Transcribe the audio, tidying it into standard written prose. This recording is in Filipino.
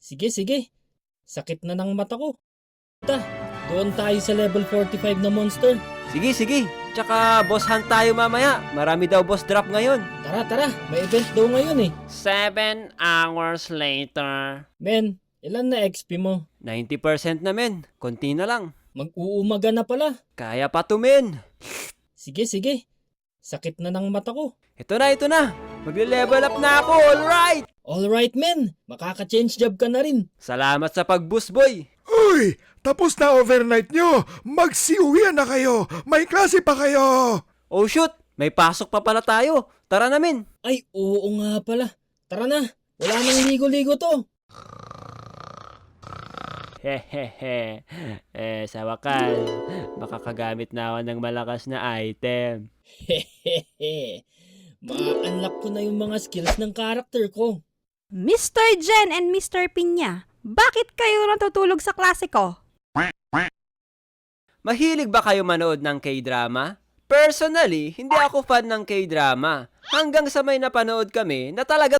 Sige, sige. Sakit na ng mata ko. Ta, doon tayo sa level 45 na monster. Sige, sige. Tsaka boss hunt tayo mamaya. Marami daw boss drop ngayon. Tara, tara. May event daw ngayon eh. 7 hours later. Men, ilan na XP mo? 90% na men. Konti na lang. Mag-uumaga na pala. Kaya pa to men. Sige, sige. Sakit na ng mata ko. Ito na, ito na. Magle-level up na ako, alright! Alright men, makaka-change job ka na rin. Salamat sa pag-boost boy. Uy! Tapos na overnight nyo! Magsiuwian na kayo! May klase pa kayo! Oh shoot, may pasok pa pala tayo. Tara na men. Ay, oo nga pala. Tara na, wala nang ligo-ligo to. Hehehe. Sa wakas, makakagamit na ako ng malakas na item. Hehehe. Ma-unlock ko na yung mga skills ng character ko. Mr. Jen and Mr. Pinya, bakit kayo natutulog sa klase ko? Mahilig ba kayo manood ng K-drama? Personally, hindi ako fan ng K-drama. Hanggang sa may napanood kami na talaga